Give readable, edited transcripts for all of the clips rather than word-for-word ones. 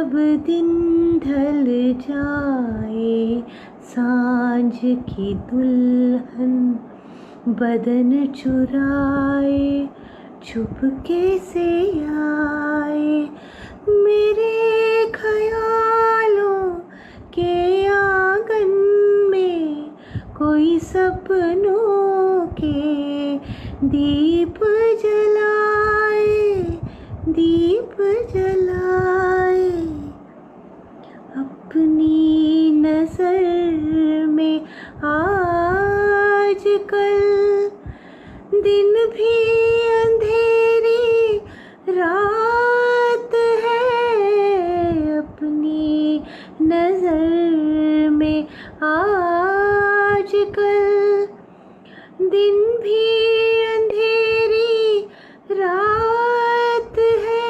जब दिन ढल जाए सांझ की दुल्हन बदन चुराए चुपके से आए मेरे ख्यालों के आंगन में कोई सपनों के दीप जलाए अपनी नजर में आज कल दिन भी अंधेरी रात है अपनी नजर में आज कल दिन भी अंधेरी रात है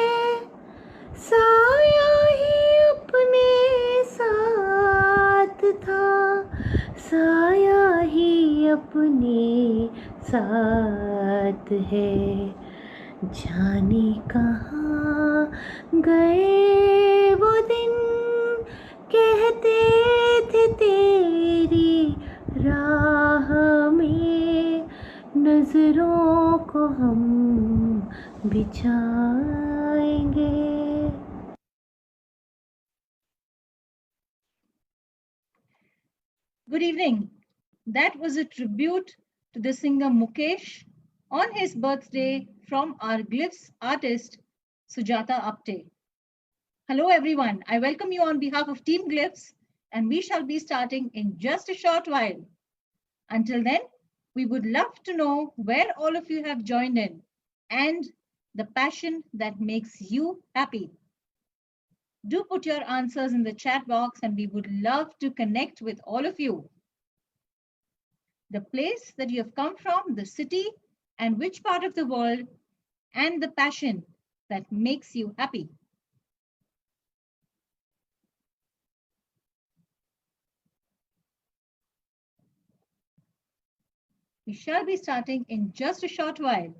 साया ही अपने साथ था साया ही अपने साथ है जाने कहाँ गए वो दिन कहते थे तेरी राह में नजरों को हम बिछाएंगे. Good evening. That was a tribute to the singer Mukesh on his birthday from our Glyphs artist Sujata Apte. Hello everyone. I welcome you on behalf of Team Glyphs and we shall be starting in just a short while. Until then, we would love to know where all of you have joined in and the passion that makes you happy. Do put your answers in the chat box and we would love to connect with all of you. The place that you have come from, the city, and which part of the world, and the passion that makes you happy. We shall be starting in just a short while.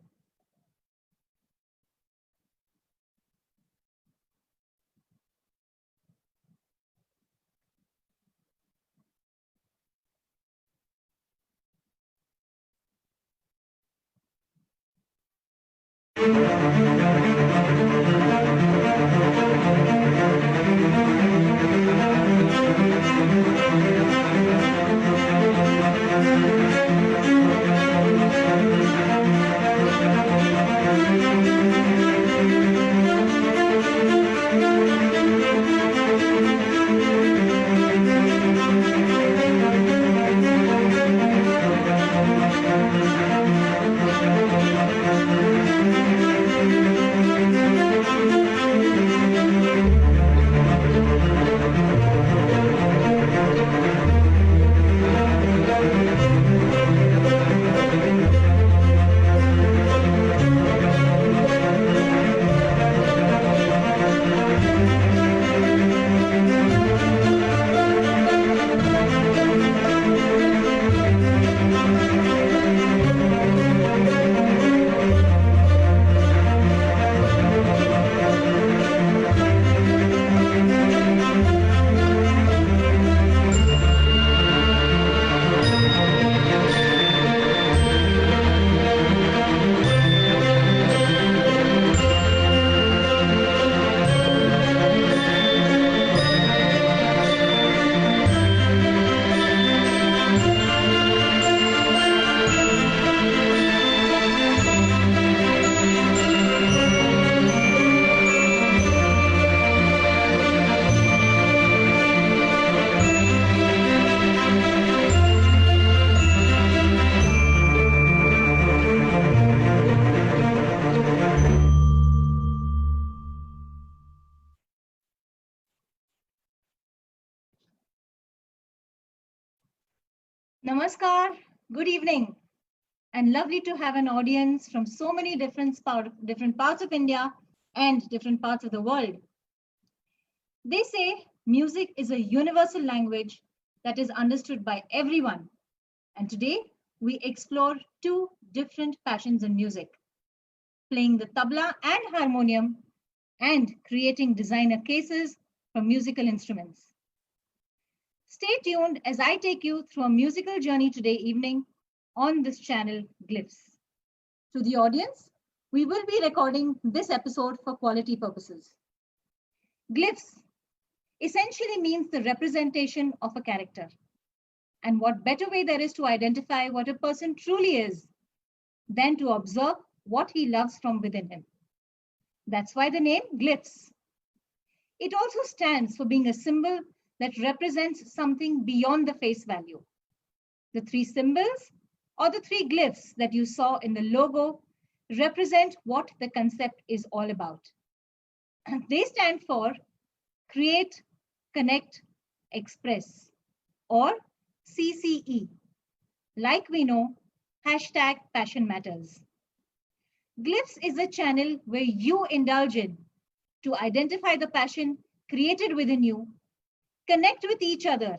Namaskar, good evening, and lovely to have an audience from so many different parts of India and different parts of the world. They say music is a universal language that is understood by everyone. And today we explore two different passions in music, playing the tabla and harmonium and creating designer cases from musical instruments. Stay tuned as I take you through a musical journey today evening on this channel, Glyphs. To the audience, we will be recording this episode for quality purposes. Glyphs essentially means the representation of a character. And what better way there is to identify what a person truly is than to observe what he loves from within him. That's why the name Glyphs. It also stands for being a symbol that represents something beyond the face value. The three symbols or the three glyphs that you saw in the logo represent what the concept is all about. They stand for Create, Connect, Express, or CCE. Like we know, hashtag Passion Matters. Glyphs is a channel where you indulge in to identify the passion created within you, connect with each other,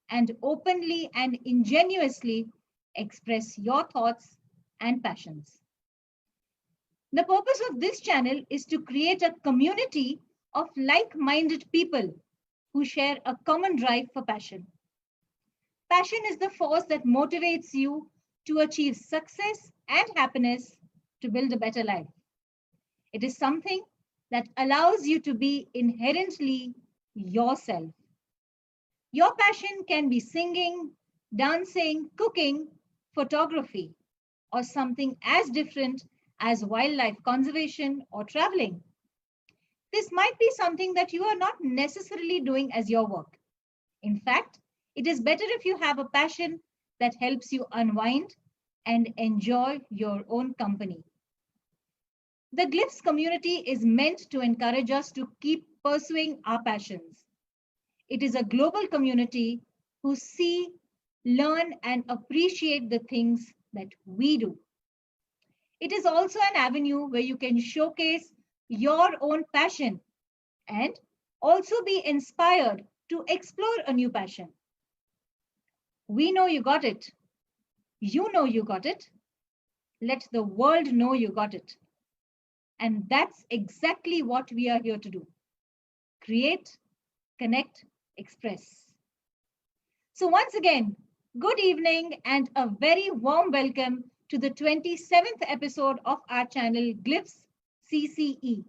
and openly and ingenuously express your thoughts and passions. The purpose of this channel is to create a community of like-minded people who share a common drive for passion. Passion is the force that motivates you to achieve success and happiness to build a better life. It is something that allows you to be inherently yourself. Your passion can be singing, dancing, cooking, photography, or something as different as wildlife conservation or traveling. This might be something that you are not necessarily doing as your work. In fact, it is better if you have a passion that helps you unwind and enjoy your own company. The Glyphs community is meant to encourage us to keep pursuing our passions. It is a global community who see, learn, and appreciate the things that we do. It is also an avenue where you can showcase your own passion and also be inspired to explore a new passion. We know you got it. You know you got it. Let the world know you got it. And that's exactly what we are here to do. Create, connect, express. So once again, good evening and a very warm welcome to the 27th episode of our channel Glyphs CCE.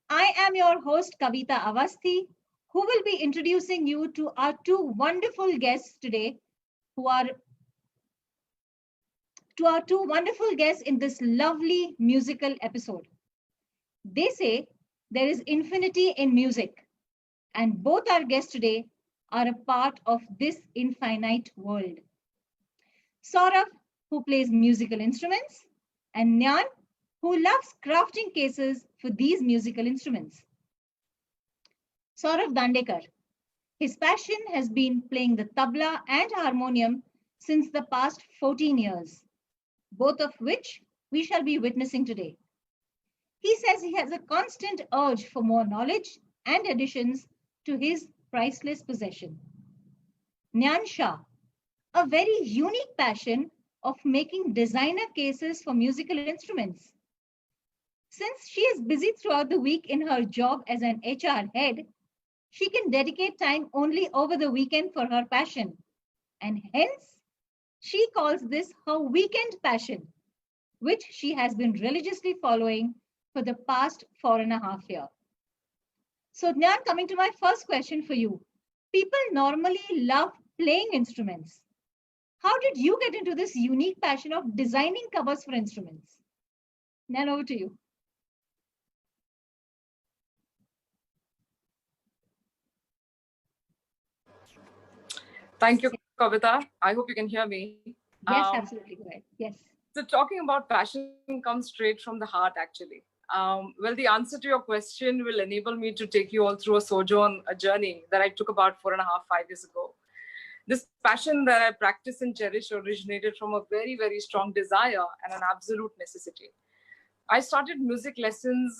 I am your host Kavita Avasthi, who will be introducing you to our two wonderful guests today, in this lovely musical episode. They say there is infinity in music, and both our guests today are a part of this infinite world. Saurav, who plays musical instruments, and Nyan, who loves crafting cases for these musical instruments. Saurav Dandekar. His passion has been playing the tabla and harmonium since the past 14 years, both of which we shall be witnessing today. He says he has a constant urge for more knowledge and additions to his priceless possession. Nyan Shah, a very unique passion of making designer cases for musical instruments. Since she is busy throughout the week in her job as an HR head, she can dedicate time only over the weekend for her passion. And hence, she calls this her weekend passion, which she has been religiously following for the past 4.5 years. So now coming to my first question for you. People normally love playing instruments. How did you get into this unique passion of designing covers for instruments? Nan, over to you. Thank you, Kavita. I hope you can hear me. Yes, absolutely. Go ahead. Yes. So talking about passion comes straight from the heart, actually. Well, the answer to your question will enable me to take you all through a journey that I took about 4.5, 5 years ago. This passion that I practice and cherish originated from a very, very strong desire and an absolute necessity. I started music lessons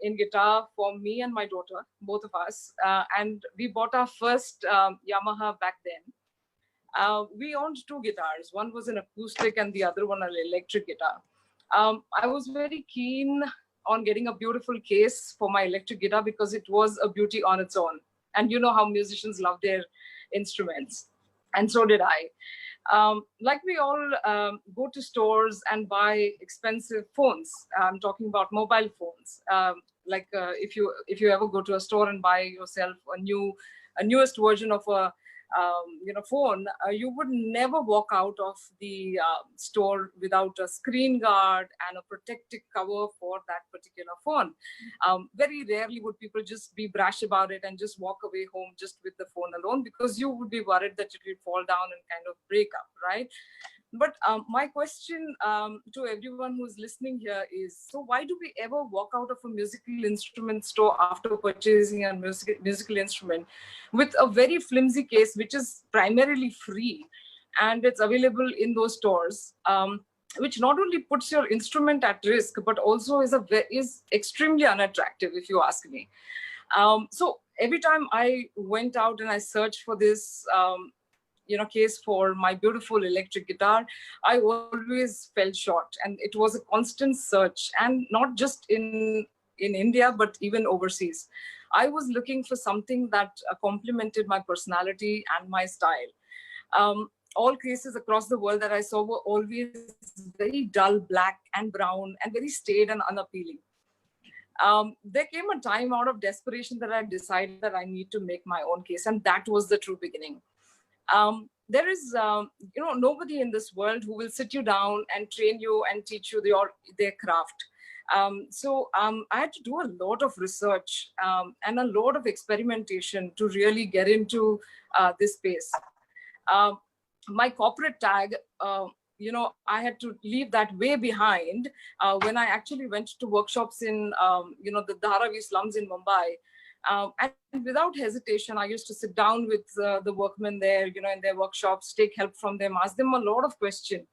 in guitar for me and my daughter, both of us, and we bought our first Yamaha back then. We owned 2 guitars. One was an acoustic and the other one an electric guitar. I was very keen on getting a beautiful case for my electric guitar because it was a beauty on its own. And you know how musicians love their instruments. And so did I. Like we all go to stores and buy expensive phones. I'm talking about mobile phones. If you ever go to a store and buy yourself a newest version of a phone, you would never walk out of the store without a screen guard and a protective cover for that particular phone. Very rarely would people just be brash about it and just walk away home just with the phone alone, because you would be worried that it will fall down and kind of break up, right? But my question to everyone who's listening here is, so why do we ever walk out of a musical instrument store after purchasing a musical instrument with a very flimsy case, which is primarily free and it's available in those stores, which not only puts your instrument at risk, but also is extremely unattractive, if you ask me. So every time I went out and I searched for this case for my beautiful electric guitar, I always fell short, and it was a constant search, and not just in India, but even overseas. I was looking for something that complemented my personality and my style. All cases across the world that I saw were always very dull black and brown and very staid and unappealing. There came a time out of desperation that I decided that I need to make my own case, and that was the true beginning. There is, nobody in this world who will sit you down and train you and teach you their craft. So I had to do a lot of research and a lot of experimentation to really get into this space. My corporate tag, I had to leave that way behind when I actually went to workshops in, the Dharavi slums in Mumbai. And without hesitation, I used to sit down with the workmen there, in their workshops, take help from them, ask them a lot of questions.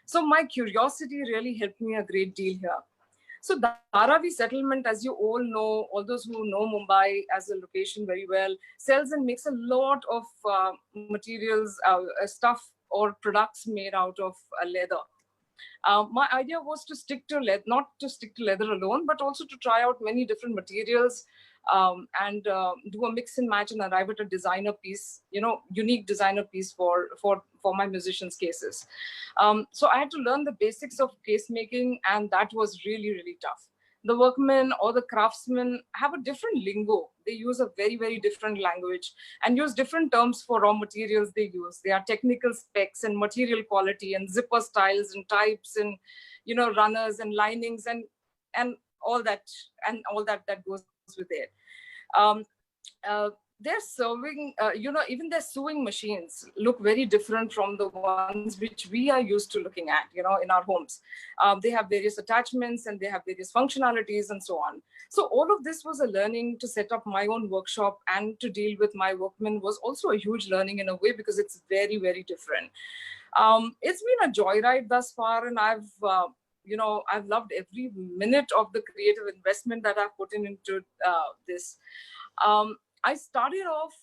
So my curiosity really helped me a great deal here. So Dharavi settlement, as you all know, all those who know Mumbai as a location very well, sells and makes a lot of materials, stuff or products made out of leather. My idea was to stick to leather, not to stick to leather alone, but also to try out many different materials and do a mix and match and arrive at a designer piece, unique designer piece for my musicians' cases. So I had to learn the basics of case making, and that was really, really tough. The workmen or the craftsmen have a different lingo. They use a very, very different language and use different terms for raw materials they use. They are technical specs and material quality and zipper styles and types and, runners and linings and all that that goes with it. They're serving, even their sewing machines look very different from the ones which we are used to looking at, in our homes. They have various attachments and they have various functionalities and so on. So all of this was a learning to set up my own workshop and to deal with my workmen was also a huge learning in a way, because it's very, very different. It's been a joyride thus far, and I've loved every minute of the creative investment that I've put into this. I started off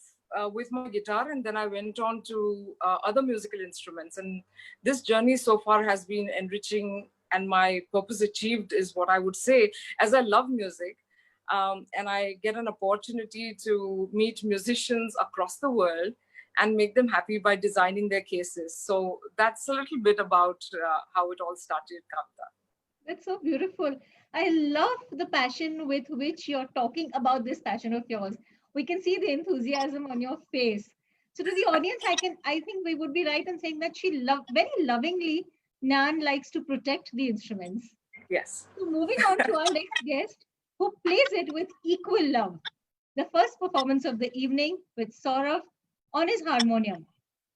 with my guitar, and then I went on to other musical instruments. And this journey so far has been enriching, and my purpose achieved is what I would say, as I love music. And I get an opportunity to meet musicians across the world and make them happy by designing their cases. So that's a little bit about how it all started, Kavita. That's so beautiful. I love the passion with which you're talking about this passion of yours. We can see the enthusiasm on your face. So to the audience, I think we would be right in saying that very lovingly, Nan likes to protect the instruments. Yes. So moving on to our next guest, who plays it with equal love. The first performance of the evening with Saurav on his harmonium,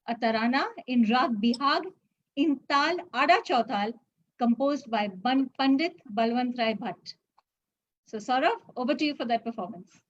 a tarana in Rag Bihag in Tal Ada Chautal, composed by Pandit Balwant Rai Bhatt. So Saurav, over to you for that performance.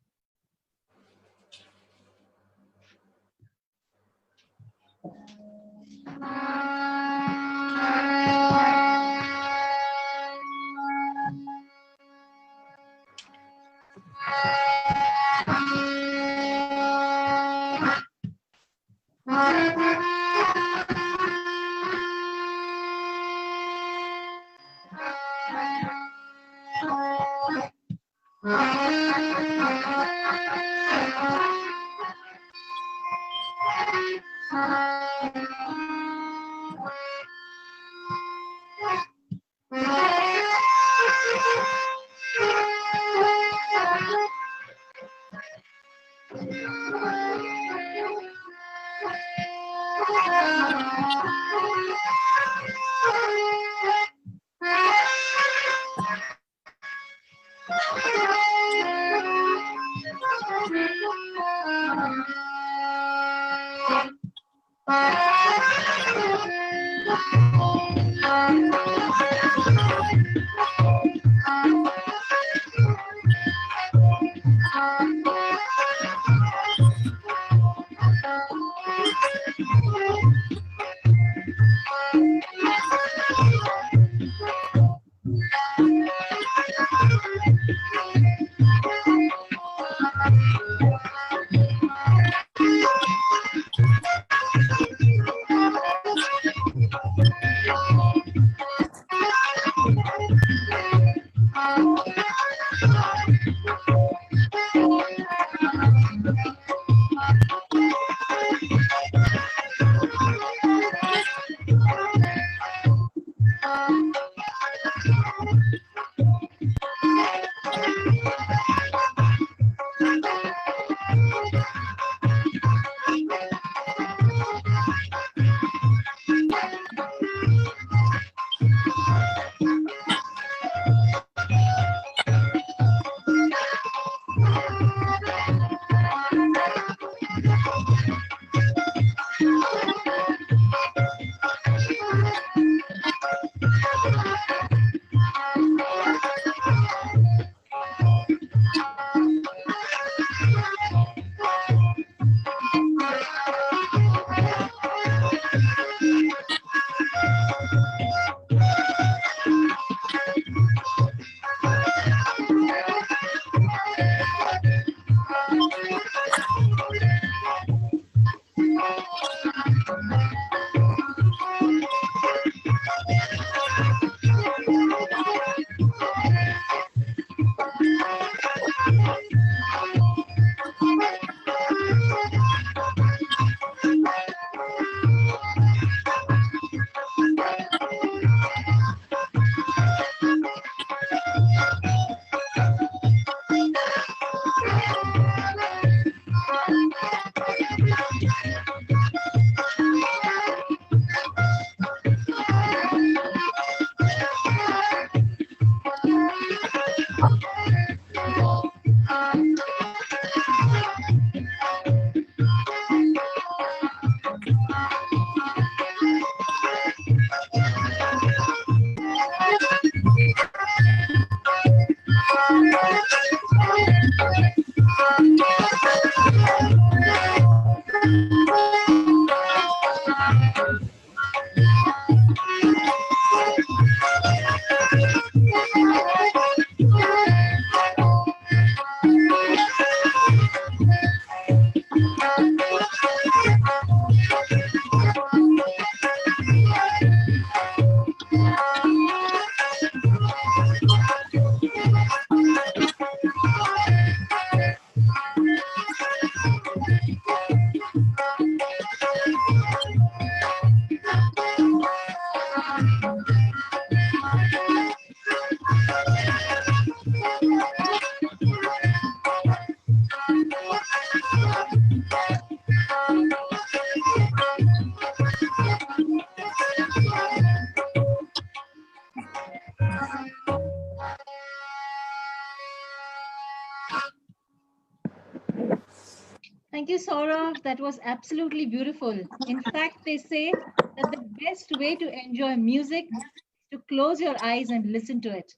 Thank you, Saurav. That was absolutely beautiful. In fact, they say that the best way to enjoy music is to close your eyes and listen to it.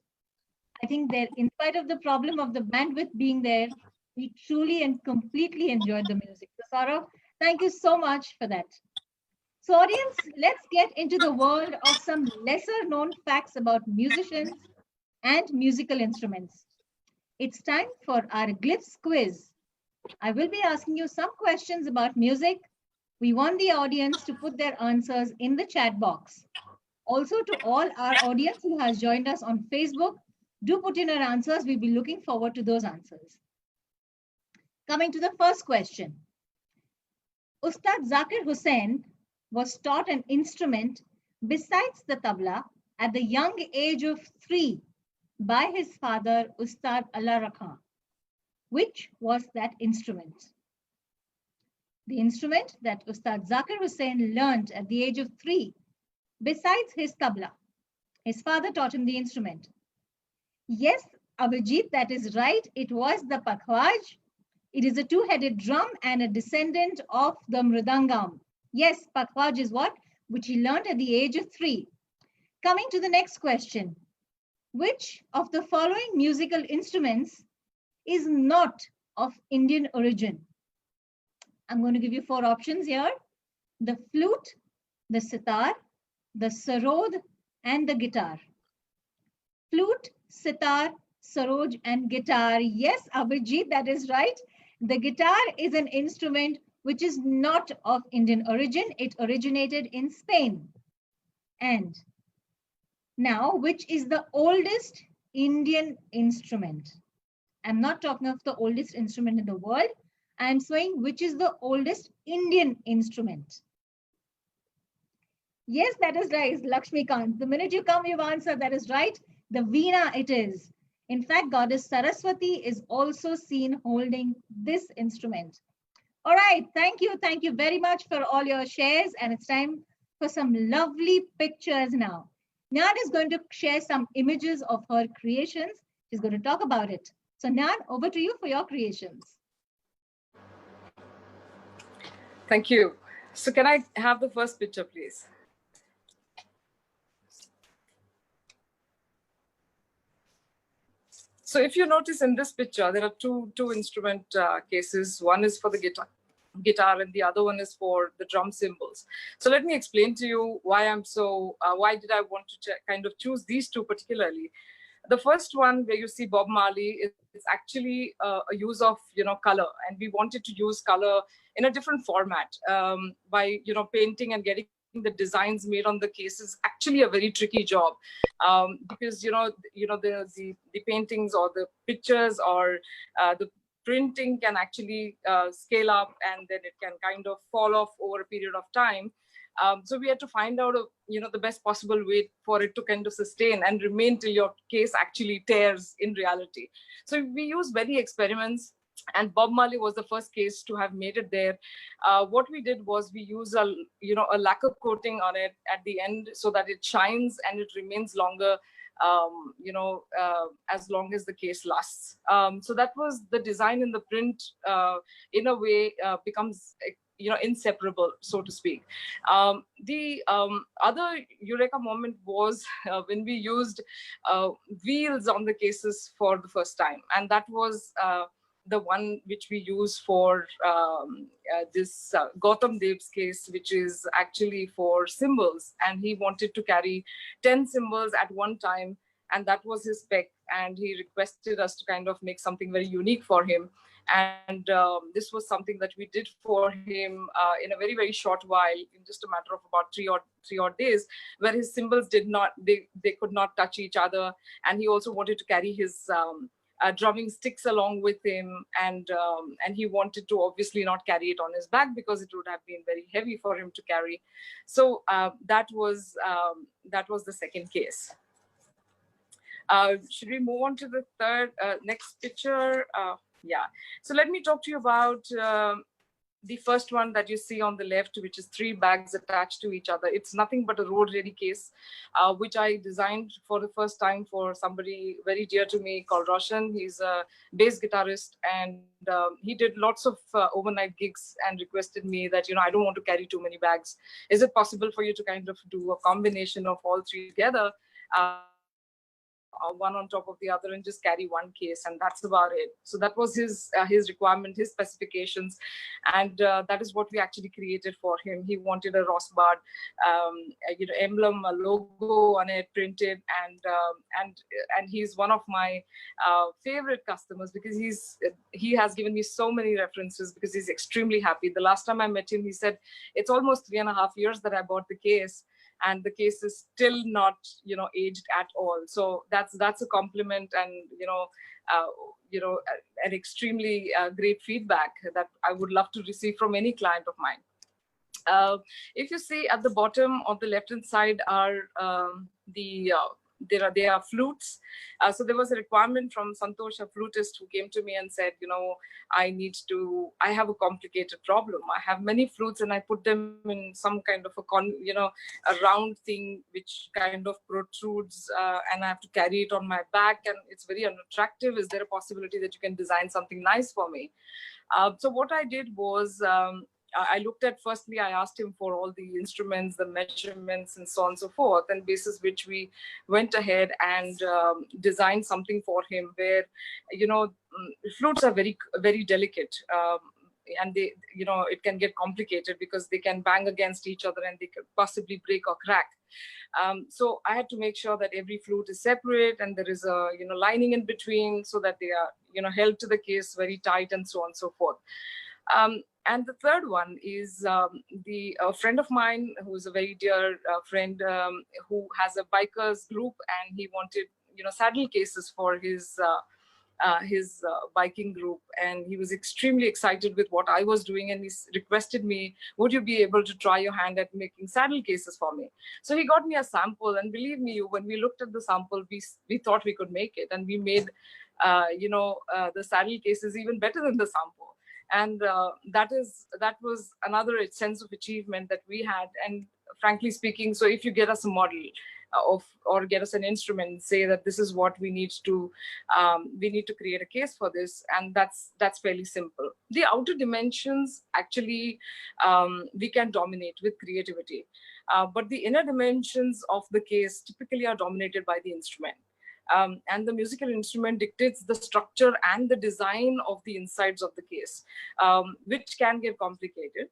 I think that in spite of the problem of the bandwidth being there, we truly and completely enjoyed the music. So, Saurav, thank you so much for that. So, audience, let's get into the world of some lesser known facts about musicians and musical instruments. It's time for our Glyphs quiz. I will be asking you some questions about music. We want the audience to put their answers in the chat box. Also, to all our audience who has joined us on Facebook, do put in your answers. We'll be looking forward to those answers. Coming to the first question. Ustad Zakir Hussain was taught an instrument besides the tabla at the young age of 3 by his father Ustad Allah Rakha. Which was that instrument? The instrument that Ustad Zakir Hussain learned at the age of 3 besides his tabla. His father taught him the instrument. Yes, Abhijit, that is right. It was the pakhwaj. It is a two-headed drum and a descendant of the mridangam. Yes, pakhwaj is what? Which he learned at the age of 3. Coming to the next question. Which of the following musical instruments is not of Indian origin? I'm going to give you 4 options here. The flute, the sitar, the sarod, and the guitar. Flute, sitar, saroj, and guitar. Yes, Abhijit, that is right. The guitar is an instrument which is not of Indian origin. It originated in Spain. And now, which is the oldest Indian instrument? I'm not talking of the oldest instrument in the world. I'm saying which is the oldest Indian instrument. Yes, that is right, Lakshmikant. The minute you come, you've answered. That is right. The veena it is. In fact, goddess Saraswati is also seen holding this instrument. All right, thank you. Thank you very much for all your shares. And it's time for some lovely pictures now. Nan is going to share some images of her creations. She's going to talk about it. So Nan, over to you for your creations. Thank you. So can I have the first picture, please? So if you notice in this picture, there are two instrument cases. One is for the guitar and the other one is for the drum cymbals. So let me explain to you why why did I want to kind of choose these two particularly. The first one where you see Bob Marley is actually a use of, color, and we wanted to use color in a different format by, painting and getting the designs made on the case is actually a very tricky job because the paintings or the pictures or the printing can actually scale up and then it can kind of fall off over a period of time. So we had to find out the best possible way for it to kind of sustain and remain till your case actually tears in reality. So we use many experiments. And Bob Marley was the first case to have made it there. What we did was we use a lacquer coating on it at the end so that it shines and it remains longer, as long as the case lasts. So that was the design, in the print, in a way, becomes inseparable, so to speak. The other eureka moment was when we used wheels on the cases for the first time, and that was the one which we use for this Gautam Dev's case, which is actually for cymbals. And he wanted to carry 10 cymbals at one time, and that was his spec. And he requested us to kind of make something very unique for him. And this was something that we did for him in a very, very short while, in just a matter of about three odd days, where his cymbals they could not touch each other. And he also wanted to carry his drumming sticks along with him, and he wanted to obviously not carry it on his back because it would have been very heavy for him to carry. So that was the second case. Should we move on to the third next picture? Yeah. So let me talk to you about the first one that you see on the left, which is 3 bags attached to each other. It's nothing but a road ready case, which I designed for the first time for somebody very dear to me called Roshan. He's a bass guitarist, and he did lots of overnight gigs and requested me that, I don't want to carry too many bags. Is it possible for you to kind of do a combination of all 3 together? One on top of the other and just carry one case, and that's about it. So that was his requirement, his specifications, and that is what we actually created for him. He wanted a Rosbud emblem, a logo on it printed, and he's one of my favorite customers because he has given me so many references because he's extremely happy. The last time I met him, he said it's almost 3.5 years that I bought the case. and the case is still not, aged at all. So that's a compliment, and an extremely great feedback that I would love to receive from any client of mine. If you see at the bottom of the left hand side are there are flutes. So there was a requirement from Santosh, a flutist, who came to me and said, I have a complicated problem. I have many flutes and I put them in some kind of a round thing which kind of protrudes, and I have to carry it on my back, and it's very unattractive. Is there a possibility that you can design something nice for me? So what I did was, I looked at, firstly, I asked him for all the instruments, the measurements, and so on and so forth, and basis which we went ahead and designed something for him where, flutes are very, very delicate. And they, it can get complicated because they can bang against each other and they could possibly break or crack. So I had to make sure that every flute is separate and there is a, lining in between so that they are, held to the case very tight and so on and so forth. And the third one is a friend of mine who's a very dear friend who has a bikers group, and he wanted, saddle cases for his biking group, and he was extremely excited with what I was doing, and he requested me, would you be able to try your hand at making saddle cases for me? So he got me a sample, and believe me, when we looked at the sample, we thought we could make it, and we made the saddle cases even better than the sample. And that was another sense of achievement that we had. And frankly speaking, so if you get us a model or get us an instrument, say that this is what we need to create a case for this, and that's fairly simple. The outer dimensions, actually, we can dominate with creativity, but the inner dimensions of the case typically are dominated by the instrument. And the musical instrument dictates the structure and the design of the insides of the case, which can get complicated.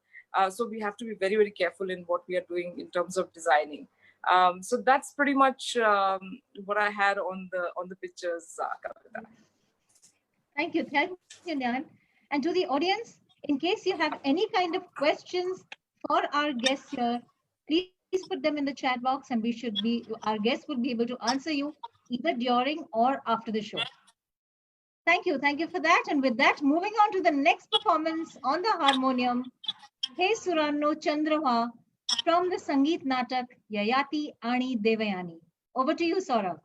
So we have to be very, very careful in what we are doing in terms of designing. So that's pretty much what I had on the pictures, Kavita. Thank you, Nyan. And to the audience, in case you have any kind of questions for our guests here, please put them in the chat box, and our guests will be able to answer you either during or after the show. Thank you for that. And with that, moving on to the next performance on the harmonium, Hey Suranno Chandrava from the Sangeet Natak Yayati Ani Devayani. Over to you, Saurabh.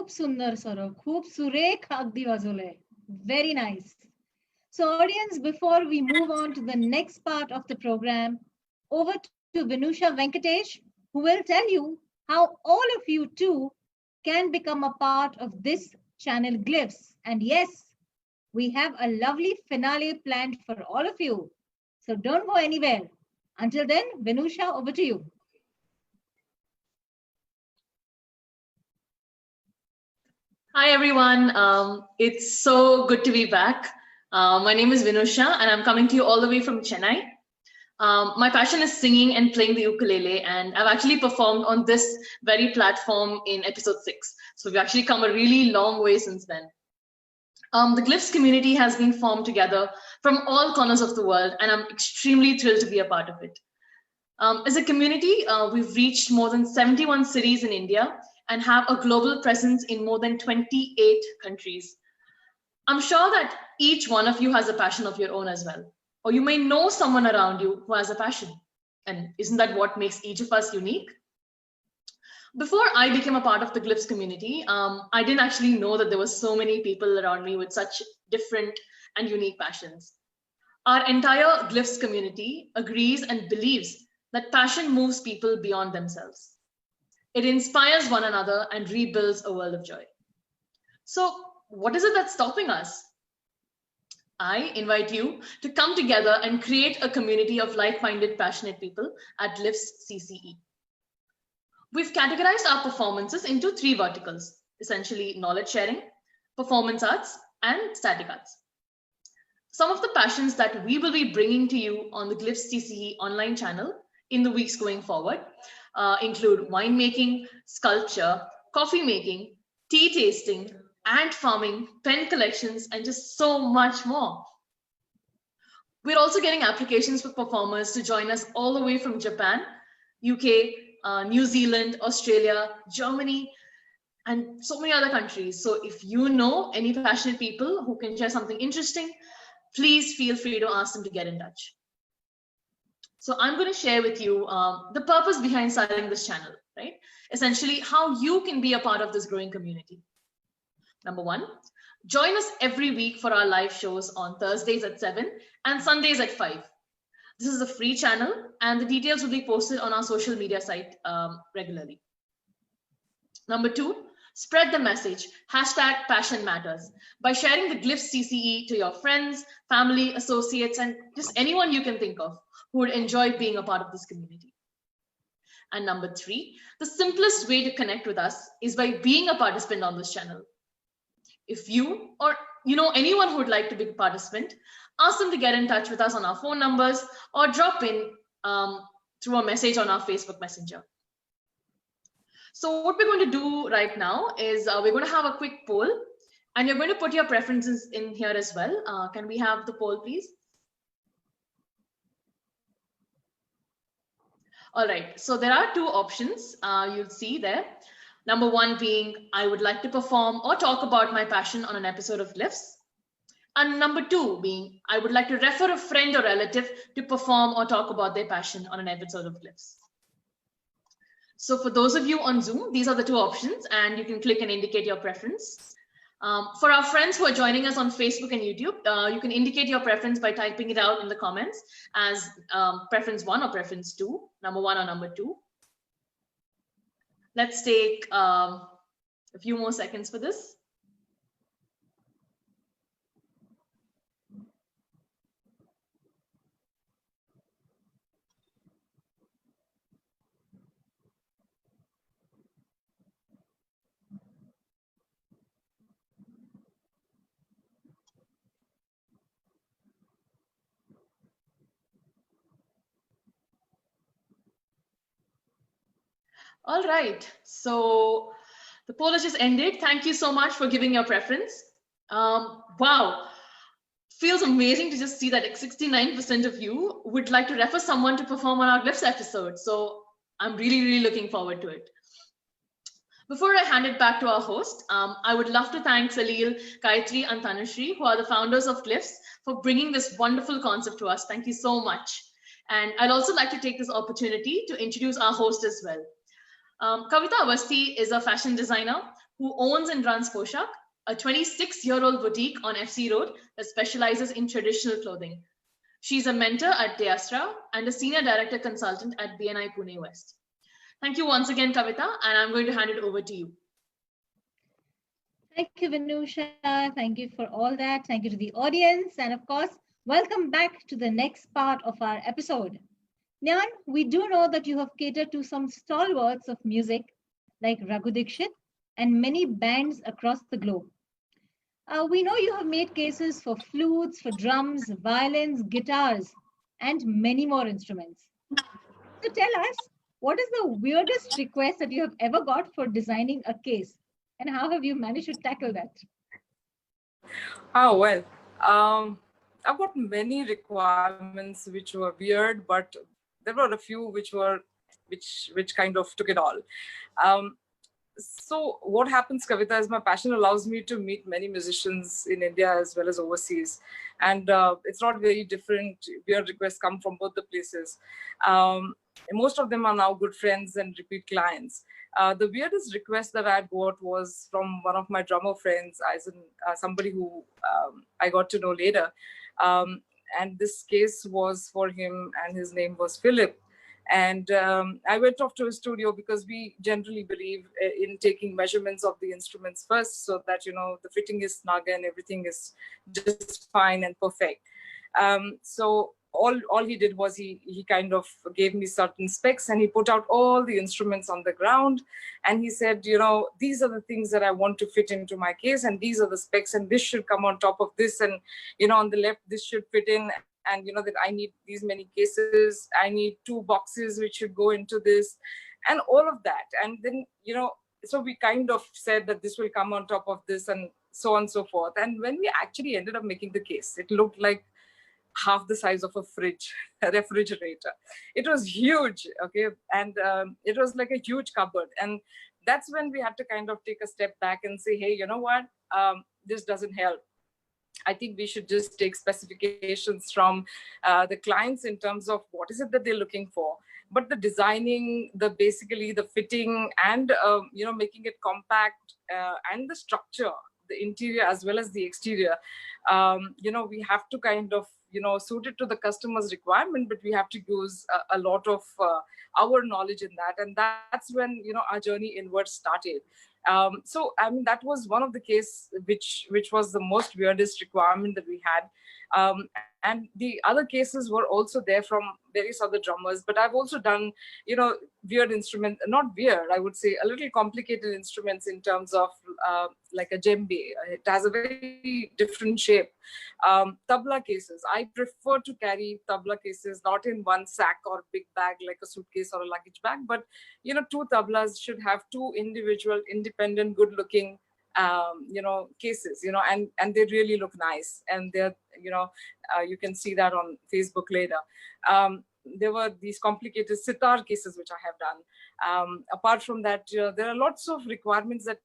खूप सुंदर सौरभ, खूप सुरेख अगदी वाजवलंय. Very nice. So audience, before we move on to the next part of the program, over to Vinusha Venkatesh, who will tell you how all of you too can become a part of this channel Glyphs. And yes, we have a lovely finale planned for all of you. So don't go anywhere. Until then, Vinusha, over to you. Hi, everyone. It's so good to be back. My name is Vinusha, and I'm coming to you all the way from Chennai. My passion is singing and playing the ukulele, and I've actually performed on this very platform in episode 6. So we've actually come a really long way since then. The Glyphs community has been formed together from all corners of the world, and I'm extremely thrilled to be a part of it. As a community, we've reached more than 71 cities in India and have a global presence in more than 28 countries. I'm sure that each one of you has a passion of your own as well, or you may know someone around you who has a passion. And isn't that what makes each of us unique? Before I became a part of the Glyphs community, I didn't actually know that there were so many people around me with such different and unique passions. Our entire Glyphs community agrees and believes that passion moves people beyond themselves. It inspires one another and rebuilds a world of joy. So what is it that's stopping us? I invite you to come together and create a community of like-minded, passionate people at Glyphs CCE. We've categorized our performances into 3 verticals, essentially knowledge sharing, performance arts, and static arts. Some of the passions that we will be bringing to you on the Glyphs CCE online channel in the weeks going forward include winemaking, sculpture, coffee making, tea tasting, ant farming, pen collections, and just so much more. We're also getting applications for performers to join us all the way from Japan, UK, New Zealand, Australia, Germany, and so many other countries. So if you know any passionate people who can share something interesting, please feel free to ask them to get in touch. So I'm going to share with you the purpose behind starting this channel, right? Essentially, how you can be a part of this growing community. Number 1, join us every week for our live shows on Thursdays at 7 and Sundays at 5. This is a free channel, and the details will be posted on our social media site regularly. Number 2, spread the message. #Passion Matters. By sharing the Glyphs CCE to your friends, family, associates, and just anyone you can think of who would enjoy being a part of this community. And number 3, the simplest way to connect with us is by being a participant on this channel. If you or anyone who would like to be a participant, ask them to get in touch with us on our phone numbers or drop in through a message on our Facebook Messenger. So what we're going to do right now is we're going to have a quick poll, and you're going to put your preferences in here as well. Can we have the poll, please? All right, so there are 2 options you'll see there. Number 1 being, I would like to perform or talk about my passion on an episode of Glyphs. And number 2 being, I would like to refer a friend or relative to perform or talk about their passion on an episode of Glyphs. So for those of you on Zoom, these are the 2 options, and you can click and indicate your preference. For our friends who are joining us on Facebook and YouTube, you can indicate your preference by typing it out in the comments as preference 1 or preference 2, number 1 or number 2. Let's take a few more seconds for this. All right, so the poll has just ended. Thank you so much for giving your preference. Wow, feels amazing to just see that 69% of you would like to refer someone to perform on our Glyphs episode. So I'm really looking forward to it. Before I hand it back to our host, I would love to thank Salil, Gayatri, and Tanushree, who are the founders of Glyphs, for bringing this wonderful concept to us. Thank you so much. And I'd also like to take this opportunity to introduce our host as well. Kavita Awasthi is a fashion designer who owns and runs Poshak, a 26-year-old boutique on FC Road that specializes in traditional clothing. She's a mentor at Deastra and a senior director consultant at BNI Pune West. Thank you once again, Kavita, and I'm going to hand it over to you. Thank you, Vinusha. Thank you for all that. Thank you to the audience. And of course, welcome back to the next part of our episode. Nyan, we do know that you have catered to some stalwarts of music like Raghu Dixit and many bands across the globe. We know you have made cases for flutes, for drums, violins, guitars, and many more instruments. So tell us, what is the weirdest request that you have ever got for designing a case? And how have you managed to tackle that? Oh, well, I've got many requirements which were weird, but there were a few which kind of took it all. So what happens, Kavita, is my passion allows me to meet many musicians in India as well as overseas. And it's not very different. Weird requests come from both the places. Most of them are now good friends and repeat clients. The weirdest request that I got was from one of my drummer friends, as in somebody who I got to know later. And this case was for him, and his name was Philip. And I went off to his studio because we generally believe in taking measurements of the instruments first, so that, you know, the fitting is snug and everything is just fine and perfect. So all he did was he kind of gave me certain specs, and he put out all the instruments on the ground, and he said, you know, these are the things that I want to fit into my case, and these are the specs, and this should come on top of this, and, you know, on the left this should fit in, and, you know, that I need these many cases, I need 2 boxes which should go into this, and all of that. And then, you know, so we kind of said that this will come on top of this, and so on and so forth. And when we actually ended up making the case, it looked like half the size of a fridge, a refrigerator. It was huge, okay? And it was like a huge cupboard. And that's when we had to kind of take a step back and say, hey, you know what? This doesn't help. I think we should just take specifications from the clients in terms of what is it that they're looking for. But the designing, basically the fitting, and you know, making it compact, and the structure, the interior as well as the exterior, you know, we have to kind of, suited to the customer's requirement, but we have to use a lot of our knowledge in that. And that's when, our journey inwards started. So, I mean, that was one of the case which was the most weirdest requirement that we had. And the other cases were also there from various other drummers, but I've also done, weird instruments, not weird, I would say a little complicated instruments in terms of like a djembe. It has a very different shape. Tabla cases, I prefer to carry tabla cases not in one sack or big bag like a suitcase or a luggage bag, but two tablas should have two individual, independent, good looking cases, and they really look nice, and they're, you can see that on Facebook later. There were these complicated sitar cases which I have done. Apart from that, there are lots of requirements that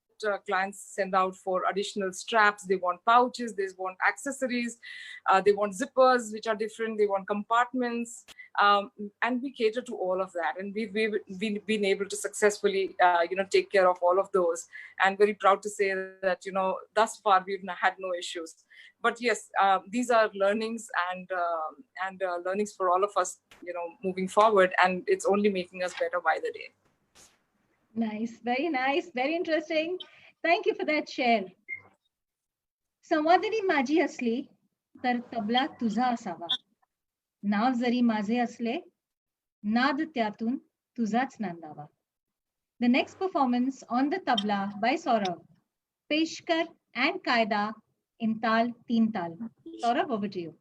clients send out for additional straps. They want pouches, they want accessories, they want zippers which are different, they want compartments, and we cater to all of that, and we've been able to successfully take care of all of those, and very proud to say that thus far we've had no issues. But yes, these are learnings and learnings for all of us, moving forward, and it's only making us better by the day. Nice, very interesting. Thank you for that share. संवादिनी माझी असली तर तबला तुझा असावा, नाव जरी माझे असले नाद त्यातून तुझाच नांदावा. The next performance on the tabla by Saurabh, Peshkar and Kaida in Tal Teen Tal. Saurabh, over to you.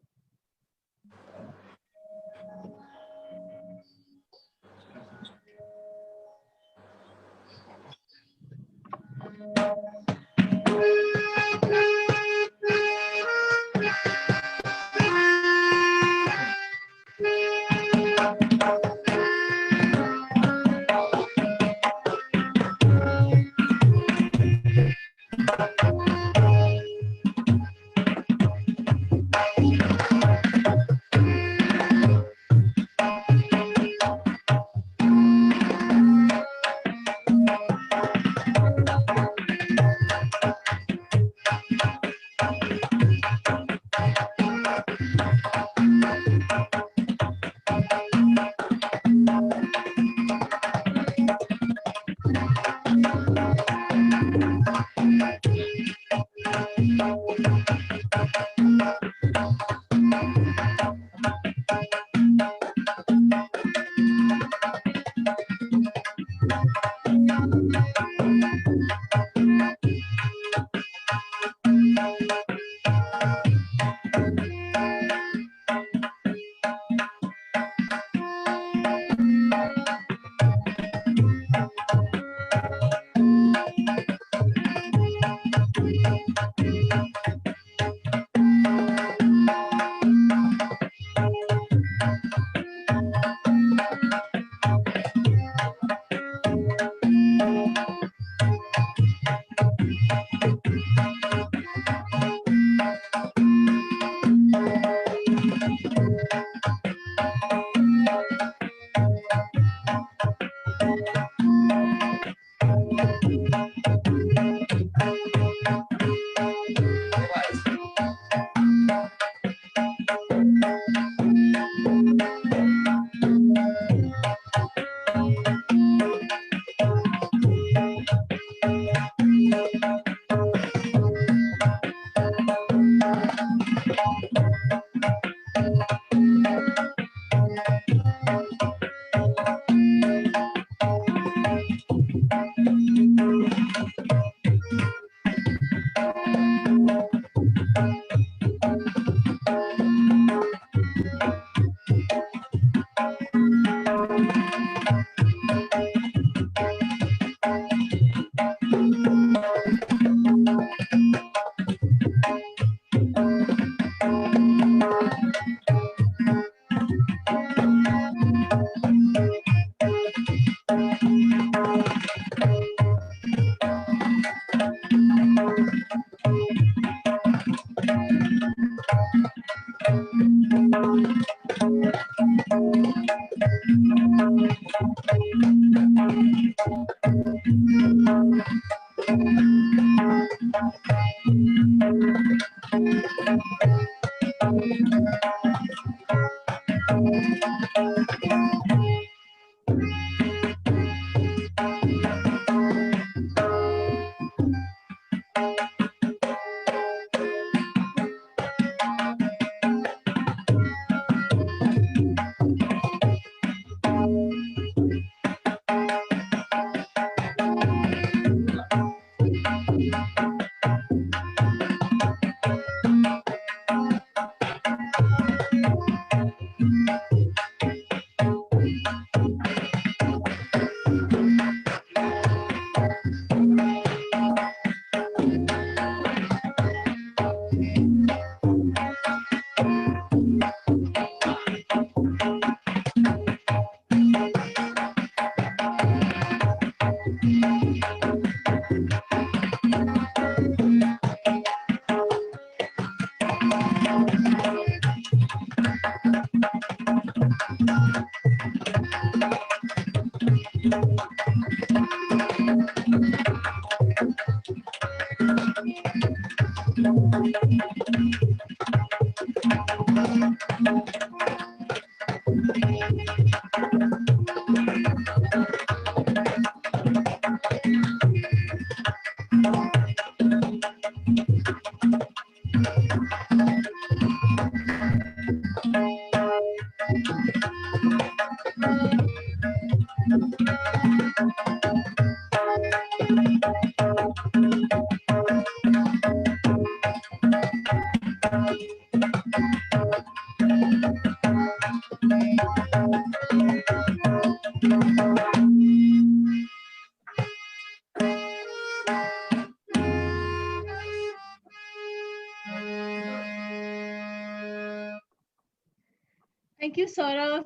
Thank you, Saurav.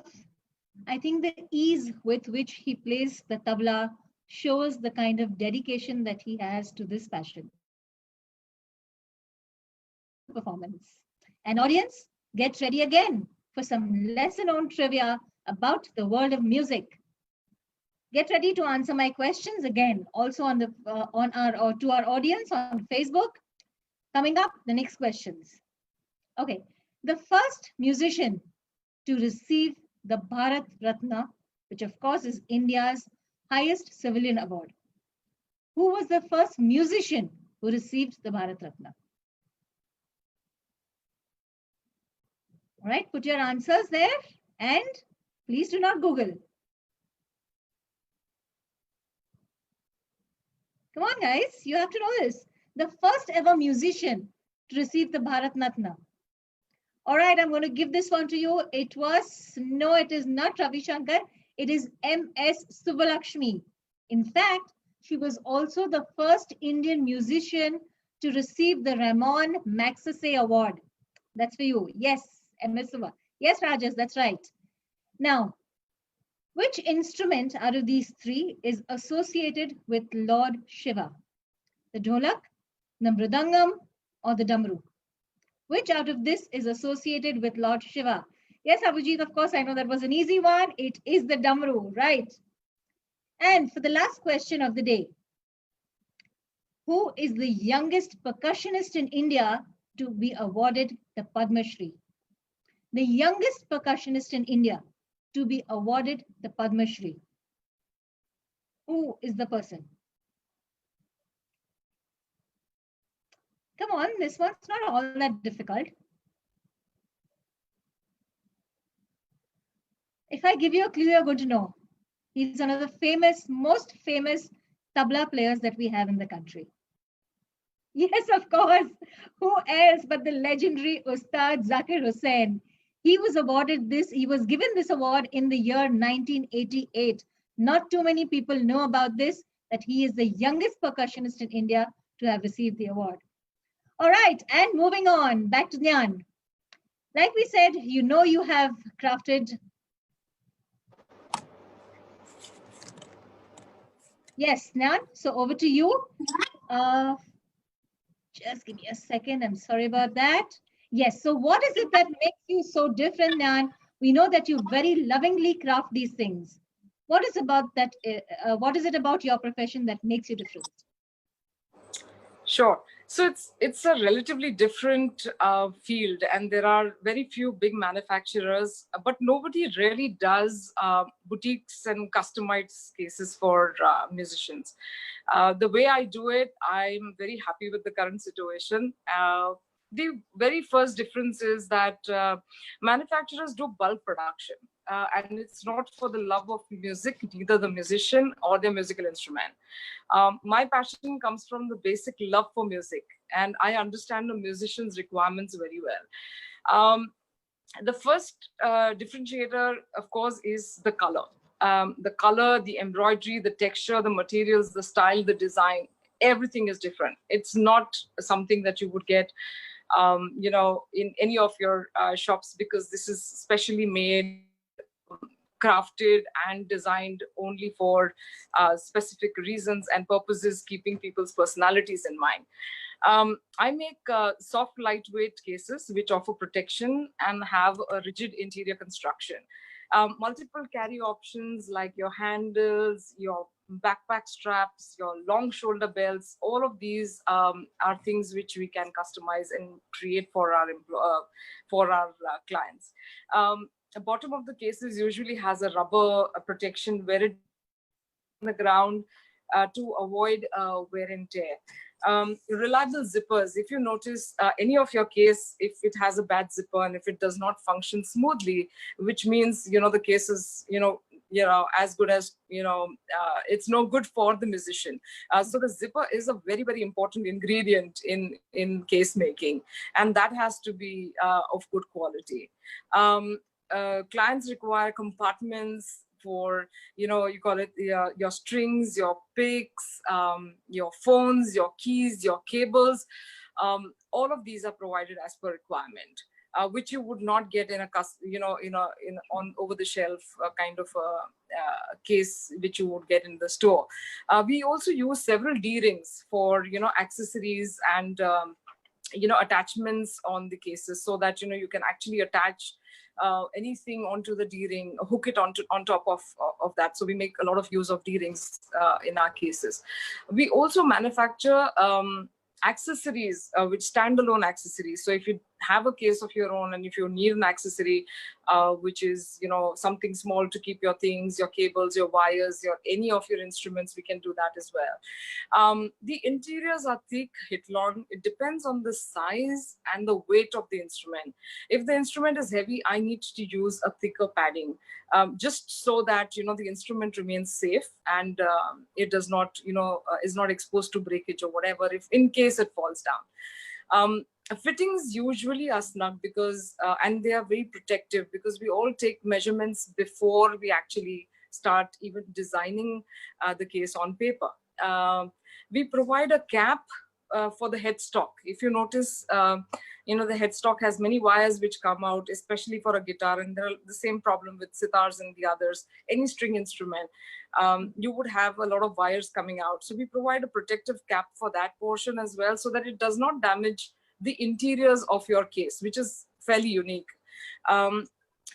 I think the ease with which he plays the tabla shows the kind of dedication that he has to this passion. Performance. And audience, get ready again for some lesser known trivia about the world of music. Get ready to answer my questions again, also on the to our audience on Facebook. Coming up, the next questions. Okay, the first musician to receive the Bharat Ratna, which of course is India's highest civilian award. Who was the first musician who received the Bharat Ratna? All right, put your answers there and please do not Google. Come on, guys, you have to know this. The first ever musician to receive the Bharat Ratna. All right, I'm going to give this one to you. It is not Ravi Shankar. It is M.S. Subbalakshmi. In fact, she was also the first Indian musician to receive the Ramon Magsaysay Award. That's for you. Yes, M.S. Subba. Yes, Rajesh, that's right. Now, which instrument out of these three is associated with Lord Shiva? The dholak, the mridangam, or the damru? Which out of this is associated with Lord Shiva? Yes, Abhijit, of course, I know that was an easy one. It is the damru, right? And for the last question of the day, who is the youngest percussionist in India to be awarded the Padma Shri? The youngest percussionist in India to be awarded the Padma Shri. Who is the person? Come on, this one's not all that difficult. If I give you a clue, you're going to know. He's one of the most famous tabla players that we have in the country. Yes, of course. Who else but the legendary Ustad Zakir Hussain? He was given this award in the year 1988. Not too many people know about this, that he is the youngest percussionist in India to have received the award. All right, and moving on, back to Nyan. Like we said, you have crafted. Yes, Nyan, so over to you. Just give me a second, I'm sorry about that. Yes, so what is it that makes you so different, Nyan? We know that you very lovingly craft these things. What is about that? What is it about your profession that makes you different? Sure. So it's a relatively different field, and there are very few big manufacturers, but nobody really does boutiques and customized cases for musicians. The way I do it, I'm very happy with the current situation. The very first difference is that manufacturers do bulk production, and it's not for the love of music, neither the musician or their musical instrument. My passion comes from the basic love for music, and I understand the musician's requirements very well. The first differentiator, of course, is the color. The color, the embroidery, the texture, the materials, the style, the design, everything is different. It's not something that you would get in any of your shops, because this is specially made, crafted and designed only for specific reasons and purposes, keeping people's personalities in mind. I make soft, lightweight cases which offer protection and have a rigid interior construction. Multiple carry options like your handles, your backpack straps, your long shoulder belts, all of these are things which we can customize and create for our clients. The bottom of the cases usually has a rubber protection where it on the ground to avoid wear and tear. Reliable zippers. If you notice any of your case, if it has a bad zipper and if it does not function smoothly, which means the case is as good as, it's no good for the musician. So the zipper is a very, very important ingredient in case making, and that has to be of good quality. Clients require compartments for, you call it your strings, your picks, your phones, your keys, your cables. All of these are provided as per requirement, which you would not get in a on over the shelf kind of a case which you would get in the store. We also use several D-rings for accessories and attachments on the cases, so that you can actually attach anything onto the D-ring, hook it on top of that. So we make a lot of use of D-rings in our cases. We also manufacture accessories, which standalone accessories. So if you have a case of your own, and if you need an accessory, which is something small to keep your things, your cables, your wires, any of your instruments, we can do that as well. The interiors are thick, hit long. It depends on the size and the weight of the instrument. If the instrument is heavy, I need to use a thicker padding, just so that the instrument remains safe, and it does not is not exposed to breakage or whatever, if in case it falls down. Fittings usually are snug because and they are very protective, because we all take measurements before we actually start even designing the case on paper. We provide a cap for the headstock. If you notice, the headstock has many wires which come out, especially for a guitar, and there are the same problem with sitars and the others. Any string instrument, you would have a lot of wires coming out. So we provide a protective cap for that portion as well, so that it does not damage the interiors of your case, which is fairly unique.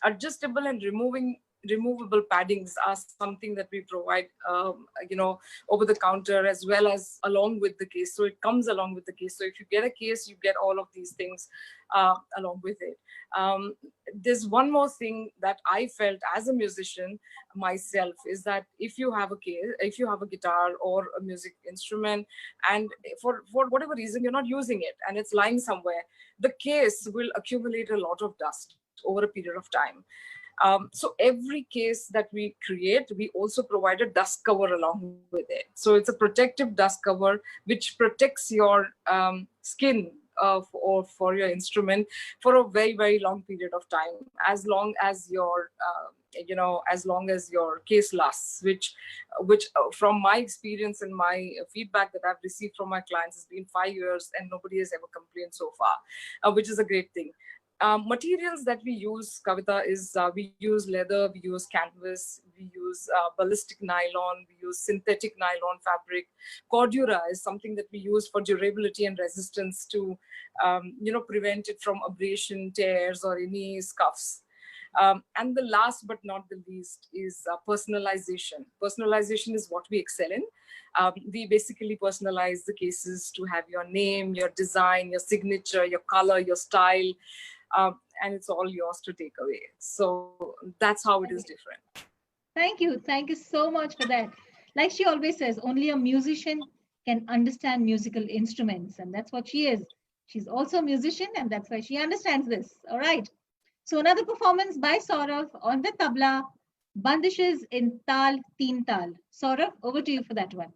Adjustable and removable paddings are something that we provide, over the counter, as well as along with the case. So it comes along with the case. So if you get a case, you get all of these things along with it. There's one more thing that I felt as a musician myself, is that if you have a case, if you have a guitar or a music instrument, and for whatever reason you're not using it and it's lying somewhere, the case will accumulate a lot of dust over a period of time. So every case that we create, we also provide a dust cover along with it. So it's a protective dust cover which protects your skin or for your instrument for a very, very long period of time, as long as your as long as your case lasts, which from my experience and my feedback that I've received from my clients has been 5 years, and nobody has ever complained so far, which is a great thing. Materials that we use, Kavita, is we use leather, we use canvas, we use ballistic nylon, we use synthetic nylon fabric. Cordura is something that we use for durability and resistance to, prevent it from abrasion, tears, or any scuffs. And the last but not the least is personalization. Personalization is what we excel in. We basically personalize the cases to have your name, your design, your signature, your color, your style, and it's all yours to take away. So that's how it is different. Thank you. Thank you so much for that. Like she always says, only a musician can understand musical instruments, and that's what she is. She's also a musician, and that's why she understands this. All right. So another performance by Saurav on the tabla, Bandishes in Tal Teen Tal. Saurav, over to you for that one.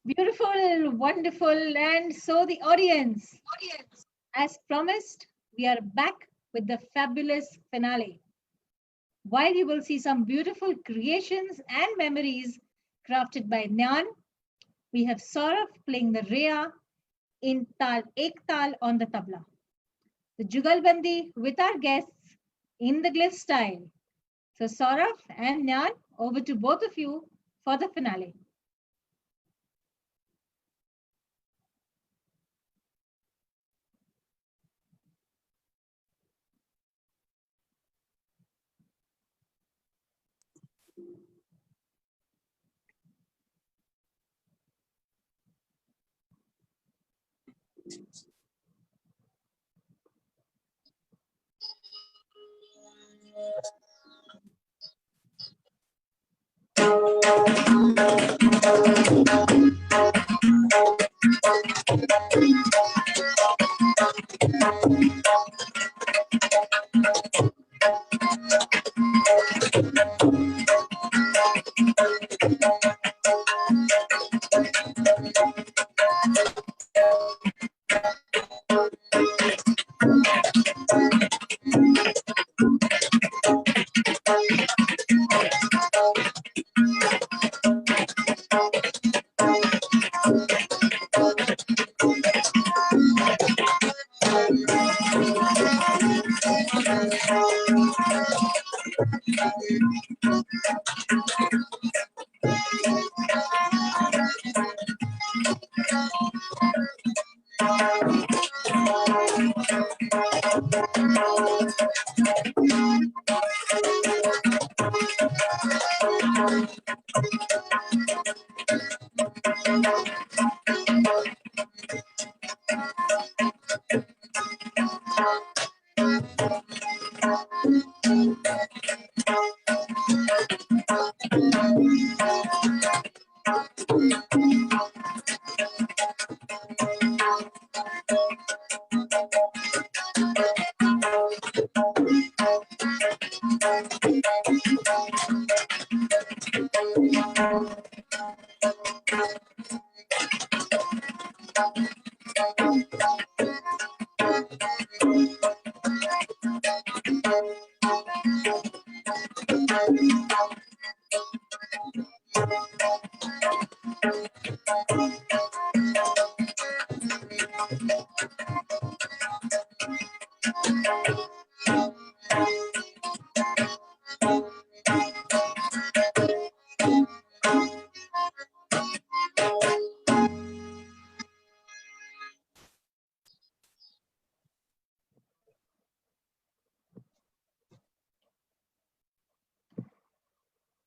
Beautiful, wonderful. And so the audience, as promised, we are back with the fabulous finale. While you will see some beautiful creations and memories crafted by Nyan, We have Saurav playing the Rea in Tal Ek Tal on the tabla. The Jugalbandi with our guests in the glyph style. So Saurav and Nyan, over to both of you for the finale.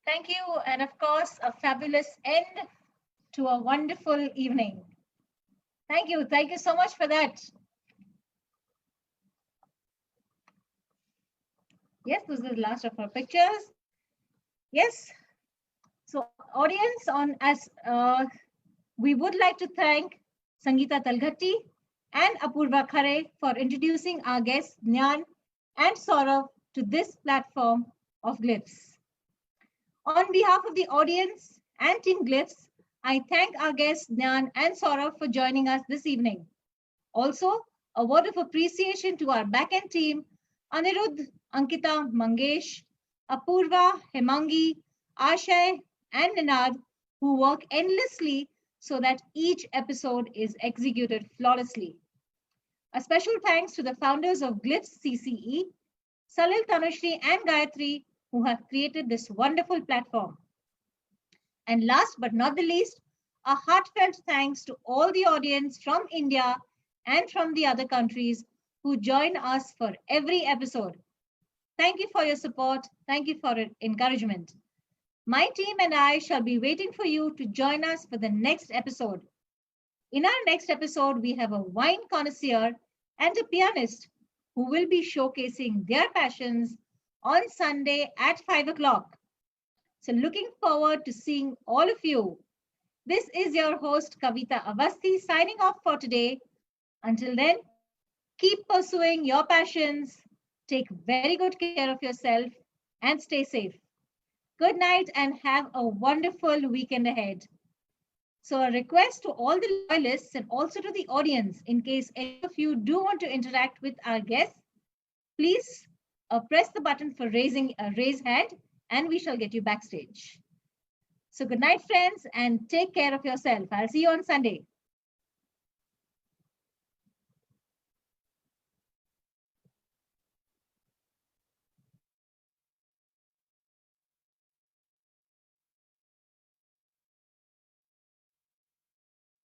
Thank you, and of course, a fabulous end to a wonderful evening. Thank you so much for that. Yes, this is the last of our pictures. Yes, so audience, we would like to thank Sangeeta Talghatti and Apurva Khare for introducing our guests Nyan and Saurav to this platform of Glyphs. On behalf of the audience and Team Glyphs, I thank our guests Nyan and Saurav for joining us this evening. Also, a word of appreciation to our backend team, Anirudh, Ankita, Mangesh, Apurva, Hemangi, Ashay, and Ninad, who work endlessly so that each episode is executed flawlessly. A special thanks to the founders of Glyphs CCE, Salil, Tanushree, and Gayatri, who have created this wonderful platform. And last but not the least, a heartfelt thanks to all the audience from India and from the other countries who join us for every episode. Thank you for your support. Thank you for your encouragement. My team and I shall be waiting for you to join us for the next episode. In our next episode, we have a wine connoisseur and a pianist who will be showcasing their passions on Sunday at 5 o'clock. So looking forward to seeing all of you. This is your host, Kavita Avasthi, signing off for today. Until then, keep pursuing your passions, take very good care of yourself, and stay safe. Good night and have a wonderful weekend ahead. So a request to all the loyalists and also to the audience, in case any of you do want to interact with our guests, please press the button for raising a raise hand and we shall get you backstage. So good night, friends, and take care of yourself. I'll see you on Sunday.